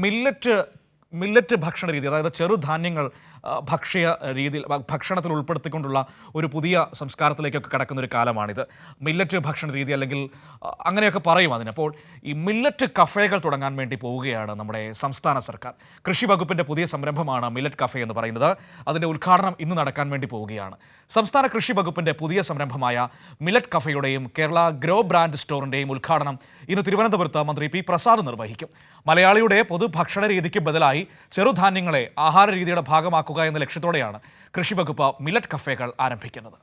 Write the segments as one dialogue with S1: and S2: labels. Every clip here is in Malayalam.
S1: മില്ലറ്റ് ഭക്ഷണ രീതി, അതായത് ചെറുധാന്യങ്ങൾ ഭക്ഷ്യ രീതിയിൽ ഭക്ഷണത്തിൽ ഉൾപ്പെടുത്തിക്കൊണ്ടുള്ള ഒരു പുതിയ സംസ്കാരത്തിലേക്കൊക്കെ കടക്കുന്ന ഒരു കാലമാണിത്. മില്ലറ്റ് ഭക്ഷണ രീതി അല്ലെങ്കിൽ അങ്ങനെയൊക്കെ പറയും അതിന്. അപ്പോൾ ഈ മില്ലറ്റ് കഫേകൾ തുടങ്ങാൻ വേണ്ടി പോവുകയാണ് നമ്മുടെ സംസ്ഥാന സർക്കാർ. കൃഷി വകുപ്പിൻ്റെ പുതിയ സംരംഭമാണ് മില്ലറ്റ് കഫേ എന്ന് പറയുന്നത്. അതിൻ്റെ ഉദ്ഘാടനം ഇന്ന് നടക്കാൻ വേണ്ടി പോവുകയാണ്. സംസ്ഥാന കൃഷി വകുപ്പിൻ്റെ പുതിയ സംരംഭമായ മില്ലറ്റ് കഫേയുടെയും കേരള ഗ്രോ ബ്രാൻഡ് സ്റ്റോറിൻ്റെയും ഉദ്ഘാടനം ഇന്ന് തിരുവനന്തപുരത്ത് മന്ത്രി പി പ്രസാദ് നിർവഹിക്കും. മലയാളിയുടെ പൊതുഭക്ഷണ രീതിക്ക് ബദലായി ചെറുധാന്യങ്ങളെ ആഹാര രീതിയുടെ ഭാഗമാക്കുക എന്ന ലക്ഷ്യത്തോടെയാണ് കൃഷിവകുപ്പ് മില്ലറ്റ് കഫേകൾ ആരംഭിക്കുന്നത്.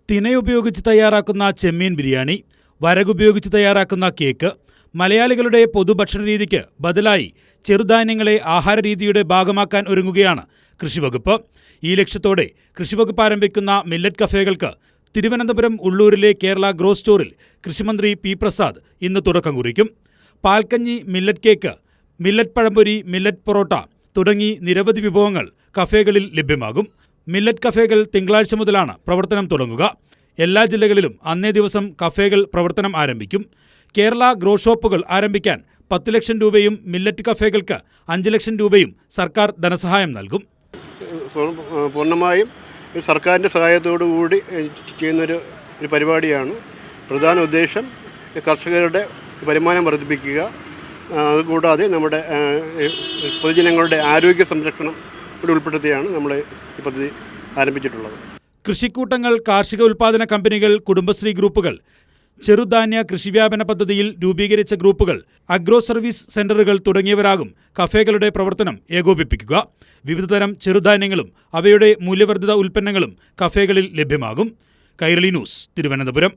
S2: തിനയുപയോഗിച്ച് തയ്യാറാക്കുന്ന ചെമ്മീൻ ബിരിയാണി, വരകുപയോഗിച്ച് തയ്യാറാക്കുന്ന കേക്ക്, മലയാളികളുടെ പൊതുഭക്ഷണ രീതിക്ക് ബദലായി ചെറുധാന്യങ്ങളെ ആഹാര രീതിയുടെ ഭാഗമാക്കാൻ ഒരുങ്ങുകയാണ് കൃഷിവകുപ്പ്. ഈ ലക്ഷ്യത്തോടെ കൃഷിവകുപ്പ് ആരംഭിക്കുന്ന മില്ലറ്റ് കഫേകൾക്ക് തിരുവനന്തപുരം ഉള്ളൂരിലെ കേരള ഗ്രോ സ്റ്റോറിൽ കൃഷിമന്ത്രി പി പ്രസാദ് ഇന്ന് തുടക്കം കുറിക്കും. പാൽക്കഞ്ഞി, മില്ലറ്റ് കേക്ക്, മില്ലറ്റ് പഴംപൊരി, മില്ലറ്റ് പൊറോട്ട തുടങ്ങി നിരവധി വിഭവങ്ങൾ കഫേകളിൽ ലഭ്യമാകും. മില്ലറ്റ് കഫേകൾ തിങ്കളാഴ്ച മുതലാണ് പ്രവർത്തനം തുടങ്ങുക. എല്ലാ ജില്ലകളിലും അന്നേ ദിവസം കഫേകൾ പ്രവർത്തനം ആരംഭിക്കും. കേരള ഗ്രോ ഷോപ്പുകൾ ആരംഭിക്കാൻ 10 ലക്ഷം രൂപയും മില്ലറ്റ് കഫേകൾക്ക് 5 ലക്ഷം രൂപയും സർക്കാർ ധനസഹായം നൽകും.
S3: പൂർണ്ണമായും സർക്കാരിൻ്റെ സഹായത്തോടു കൂടി ചെയ്യുന്നൊരു പരിപാടിയാണ്. പ്രധാന ഉദ്ദേശം കർഷകരുടെ വരുമാനം വർദ്ധിപ്പിക്കുക, അതുകൂടാതെ നമ്മുടെ പൊതുജനങ്ങളുടെ ആരോഗ്യ സംരക്ഷണം കൂടി ഉൾപ്പെടുത്തിയാണ് നമ്മൾ ഈ പദ്ധതി ആരംഭിച്ചിട്ടുള്ളത്.
S2: കൃഷിക്കൂട്ടങ്ങൾ, കാർഷിക ഉൽപ്പാദന കമ്പനികൾ, കുടുംബശ്രീ ഗ്രൂപ്പുകൾ, ചെറുധാന്യ കൃഷിവ്യാപന പദ്ധതിയിൽ രൂപീകരിച്ച ഗ്രൂപ്പുകൾ, അഗ്രോ സർവീസ് സെന്ററുകൾ തുടങ്ങിയവരാകും കഫേകളുടെ പ്രവർത്തനം ഏകോപിപ്പിക്കുക. വിവിധതരം ചെറുധാന്യങ്ങളും അവയുടെ മൂല്യവർദ്ധിത ഉൽപ്പന്നങ്ങളും കഫേകളിൽ ലഭ്യമാകും. കൈരളി ന്യൂസ്, തിരുവനന്തപുരം.